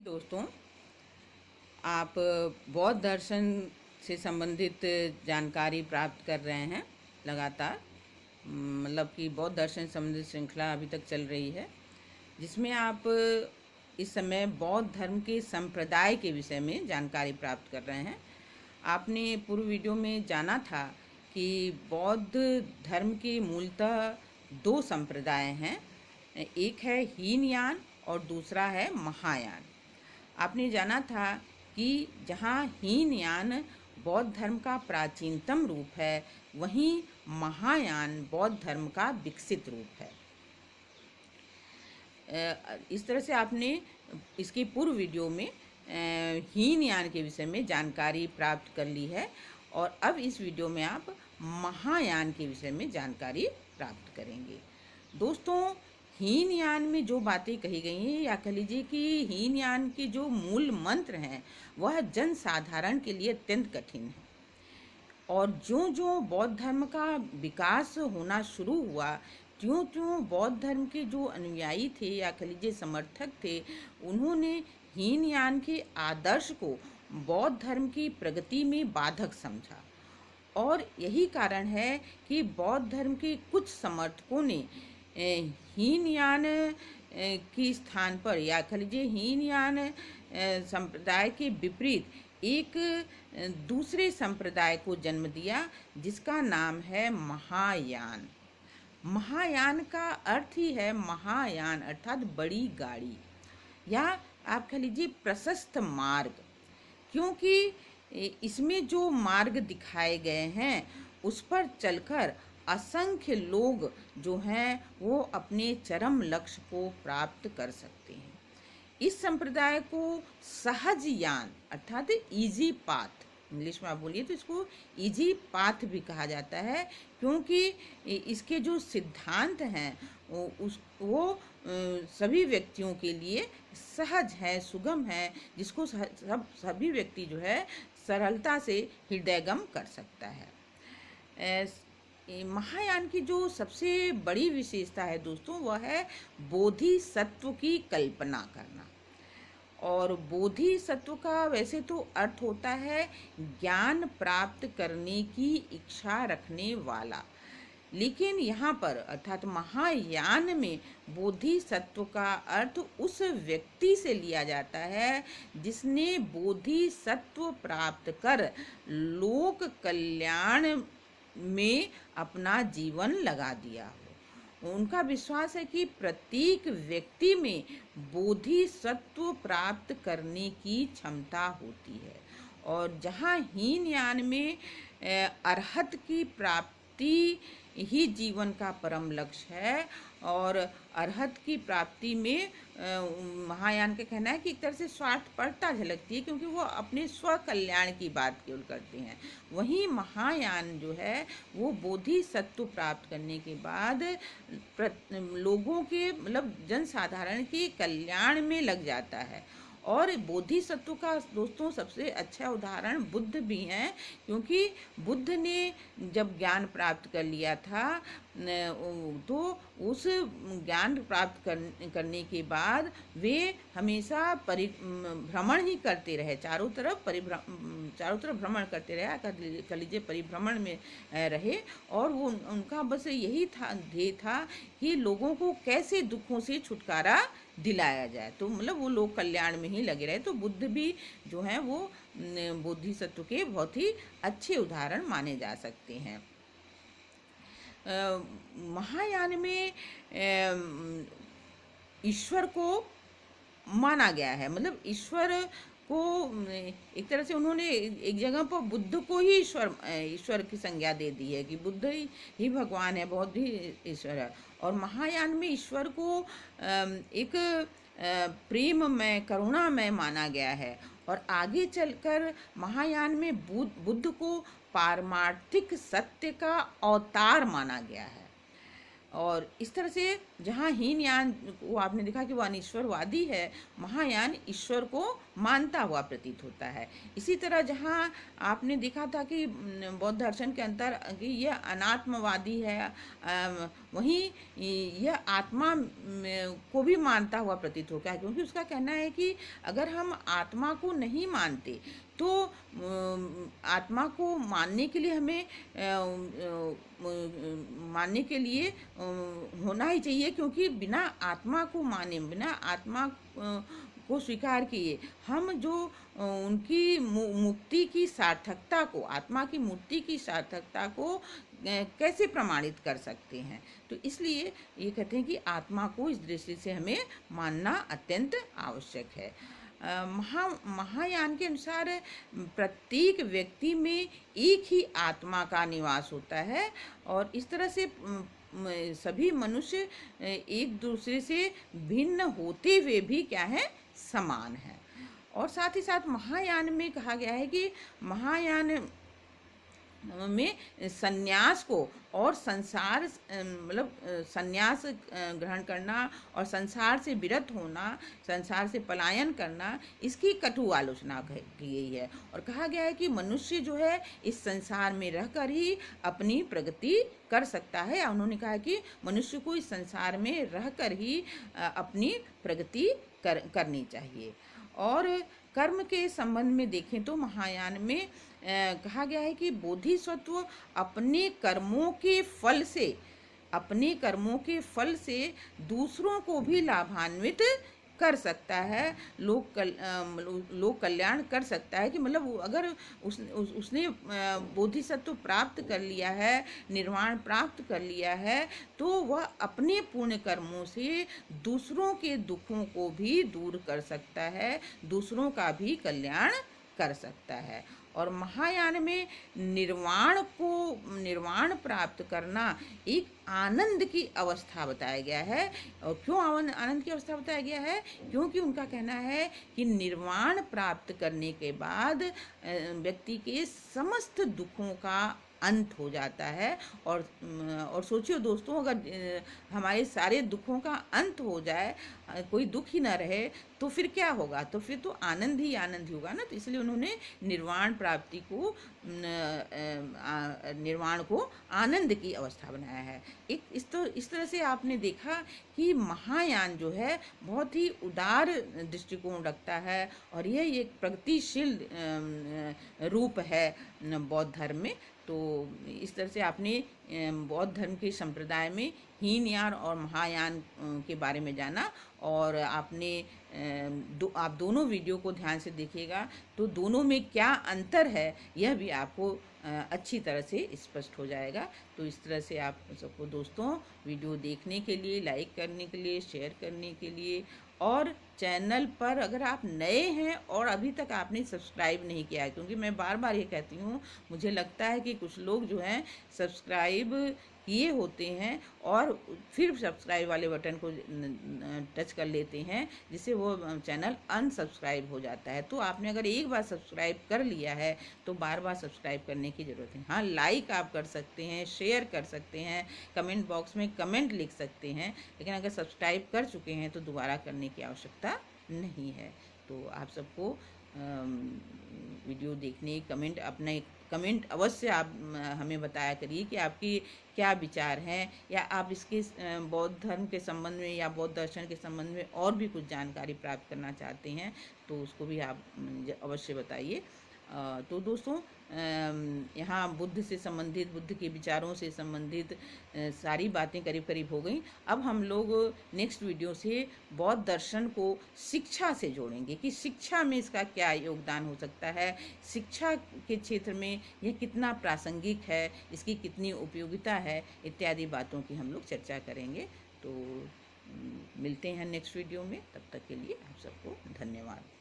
दोस्तों, आप बौद्ध दर्शन से संबंधित जानकारी प्राप्त कर रहे हैं लगातार। मतलब कि बौद्ध दर्शन से संबंधित श्रृंखला अभी तक चल रही है, जिसमें आप इस समय बौद्ध धर्म के संप्रदाय के विषय में जानकारी प्राप्त कर रहे हैं। आपने पूर्व वीडियो में जाना था कि बौद्ध धर्म के मूलतः दो संप्रदाय हैं। एक है हीनयान और दूसरा है महायान। आपने जाना था कि जहाँ हीनयान बौद्ध धर्म का प्राचीनतम रूप है, वहीं महायान बौद्ध धर्म का विकसित रूप है। इस तरह से आपने इसकी पूर्व वीडियो में हीनयान के विषय में जानकारी प्राप्त कर ली है, और अब इस वीडियो में आप महायान के विषय में जानकारी प्राप्त करेंगे। दोस्तों, हीनयान में जो बातें कही गई हैं, या कह लीजिए कि हीनयान के जो मूल मंत्र हैं, वह जन साधारण के लिए अत्यंत कठिन है। और ज्यों ज्यों बौद्ध धर्म का विकास होना शुरू हुआ, त्यों त्यों बौद्ध धर्म के जो अनुयायी थे, या कह लीजिए समर्थक थे, उन्होंने हीनयान के आदर्श को बौद्ध धर्म की प्रगति में बाधक समझा। और यही कारण है कि बौद्ध धर्म के कुछ समर्थकों ने हीनयान की स्थान पर, या कह लीजिए हीनयान संप्रदाय के विपरीत एक दूसरे संप्रदाय को जन्म दिया, जिसका नाम है महायान। महायान का अर्थ ही है महायान, अर्थात बड़ी गाड़ी, या आप कह लीजिए प्रशस्त मार्ग। क्योंकि इसमें जो मार्ग दिखाए गए हैं, उस पर चलकर असंख्य लोग जो हैं वो अपने चरम लक्ष्य को प्राप्त कर सकते हैं। इस संप्रदाय को सहज यान अर्थात इजी पाथ, इंग्लिश में आप बोलिए तो इसको इजी पाथ भी कहा जाता है, क्योंकि इसके जो सिद्धांत हैं वो सभी व्यक्तियों के लिए सहज है, सुगम है, जिसको सभी व्यक्ति जो है सरलता से हृदयगम कर सकता है। महायान की जो सबसे बड़ी विशेषता है दोस्तों, वह है बोधिसत्व की कल्पना करना। और बोधिसत्व का वैसे तो अर्थ होता है ज्ञान प्राप्त करने की इच्छा रखने वाला, लेकिन यहाँ पर अर्थात महायान में बोधिसत्व का अर्थ उस व्यक्ति से लिया जाता है जिसने बोधिसत्व प्राप्त कर लोक कल्याण में अपना जीवन लगा दिया हो। उनका विश्वास है कि प्रत्येक व्यक्ति में बोधिसत्व प्राप्त करने की क्षमता होती है, और जहाँ हीनयान में अरहत की प्राप्ति ही जीवन का परम लक्ष्य है, और अरहत की प्राप्ति में महायान का कहना है कि एक तरह से स्वार्थपरता झलकती है, क्योंकि वो अपने स्व कल्याण की बात केवल करते हैं। वहीं महायान जो है वो बोधिसत्व प्राप्त करने के बाद लोगों के मतलब जनसाधारण के कल्याण में लग जाता है। और बोधिसत्व का दोस्तों सबसे अच्छा उदाहरण बुद्ध भी हैं, क्योंकि बुद्ध ने जब ज्ञान प्राप्त कर लिया था, तो उस ज्ञान प्राप्त करने के बाद वे हमेशा भ्रमण ही करते रहे, चारों तरफ भ्रमण करते रहे, कर लीजिए परिभ्रमण में रहे। और वो उनका बस यही था, ध्येय था कि लोगों को कैसे दुखों से छुटकारा दिलाया जाए, तो मतलब वो लोग कल्याण में ही लगे रहे। तो बुद्ध भी जो हैं वो बोधिसत्व के बहुत ही अच्छे उदाहरण माने जा सकते हैं। महायान में ईश्वर को माना गया है, मतलब ईश्वर को एक तरह से उन्होंने एक जगह पर बुद्ध को ही ईश्वर की संज्ञा दे दी है कि बुद्ध ही भगवान है, बहुत ही ईश्वर है। और महायान में ईश्वर को एक प्रेम में, करुणा में माना गया है, और आगे चलकर महायान में बुद्ध को पारमार्थिक सत्य का अवतार माना गया है। और इस तरह से जहाँ हीनयान को आपने देखा कि वो अनीश्वरवादी है, महायान ईश्वर को मानता हुआ प्रतीत होता है। इसी तरह जहाँ आपने देखा था कि बौद्ध दर्शन के अंतर कि यह अनात्मवादी है, वहीं यह आत्मा को भी मानता हुआ प्रतीत होता है, क्योंकि उसका कहना है कि अगर हम आत्मा को नहीं मानते तो आत्मा को मानने के लिए हमें मानने के लिए होना ही चाहिए, क्योंकि बिना आत्मा को माने, बिना आत्मा को स्वीकार किए हम जो उनकी मुक्ति की सार्थकता को, आत्मा की मुक्ति की सार्थकता को कैसे प्रमाणित कर सकते हैं। तो इसलिए ये कहते हैं कि आत्मा को इस दृष्टि से हमें मानना अत्यंत आवश्यक है। महायान के अनुसार प्रत्येक व्यक्ति में एक ही आत्मा का निवास होता है, और इस तरह से सभी मनुष्य एक दूसरे से भिन्न होते हुए भी क्या है, समान है। और साथ ही साथ महायान में कहा गया है कि महायान में संन्यास को और संसार मतलब संन्यास ग्रहण करना और संसार से विरत होना, संसार से पलायन करना, इसकी कटु आलोचना की गई है। और कहा गया है कि मनुष्य जो है इस संसार में रहकर ही अपनी प्रगति कर सकता है। उन्होंने कहा कि मनुष्य को इस संसार में रहकर ही अपनी प्रगति करनी चाहिए। और कर्म के संबंध में देखें तो महायान में कहा गया है कि बोधिसत्व अपने कर्मों के फल से दूसरों को भी लाभान्वित कर सकता है, लोक कल्याण कर सकता है। कि मतलब अगर उसने बोधिसत्व प्राप्त कर लिया है, निर्वाण प्राप्त कर लिया है, तो वह अपने पुण्य कर्मों से दूसरों के दुखों को भी दूर कर सकता है, दूसरों का भी कल्याण कर सकता है। और महायान में निर्वाण प्राप्त करना एक आनंद की अवस्था बताया गया है। और क्यों आनंद की अवस्था बताया गया है? क्योंकि उनका कहना है कि निर्वाण प्राप्त करने के बाद व्यक्ति के समस्त दुखों का अंत हो जाता है। और सोचियो दोस्तों, अगर हमारे सारे दुखों का अंत हो जाए, कोई दुख ही ना रहे, तो फिर क्या होगा? तो फिर तो आनंद ही होगा ना। तो इसलिए उन्होंने निर्वाण प्राप्ति को, निर्वाण को आनंद की अवस्था बनाया है। इस तरह से आपने देखा कि महायान जो है बहुत ही उदार दृष्टिकोण रखता है, और यह एक प्रगतिशील रूप है बौद्ध धर्म में। तो इस तरह से आपने बौद्ध धर्म के संप्रदाय में हीनयान और महायान के बारे में जाना। और आपने आप दोनों वीडियो को ध्यान से देखिएगा, तो दोनों में क्या अंतर है यह भी आपको अच्छी तरह से स्पष्ट हो जाएगा। तो इस तरह से आप सबको दोस्तों वीडियो देखने के लिए, लाइक करने के लिए, शेयर करने के लिए, और चैनल पर अगर आप नए हैं और अभी तक आपने सब्सक्राइब नहीं किया है, क्योंकि मैं बार बार ये कहती हूँ, मुझे लगता है कि कुछ लोग जो हैं सब्सक्राइब किए होते हैं और फिर सब्सक्राइब वाले बटन को टच कर लेते हैं, जिससे वो चैनल अनसब्सक्राइब हो जाता है। तो आपने अगर एक बार सब्सक्राइब कर लिया है तो बार बार सब्सक्राइब करने की ज़रूरत है। हाँ, लाइक आप कर सकते हैं, शेयर कर सकते हैं, कमेंट बॉक्स में कमेंट लिख सकते हैं, लेकिन अगर सब्सक्राइब कर चुके हैं तो दोबारा करने की आवश्यकता नहीं है। तो आप सबको वीडियो देखने, अपने कमेंट अवश्य आप हमें बताया करिए कि आपकी क्या विचार हैं, या आप इसके बौद्ध धर्म के संबंध में या बौद्ध दर्शन के संबंध में और भी कुछ जानकारी प्राप्त करना चाहते हैं, तो उसको भी आप अवश्य बताइए। तो दोस्तों, यहाँ बुद्ध से संबंधित, बुद्ध के विचारों से संबंधित सारी बातें करीब करीब हो गई। अब हम लोग नेक्स्ट वीडियो से बौद्ध दर्शन को शिक्षा से जोड़ेंगे कि शिक्षा में इसका क्या योगदान हो सकता है, शिक्षा के क्षेत्र में यह कितना प्रासंगिक है, इसकी कितनी उपयोगिता है, इत्यादि बातों की हम लोग चर्चा करेंगे। तो मिलते हैं नेक्स्ट वीडियो में, तब तक के लिए आप सबको धन्यवाद।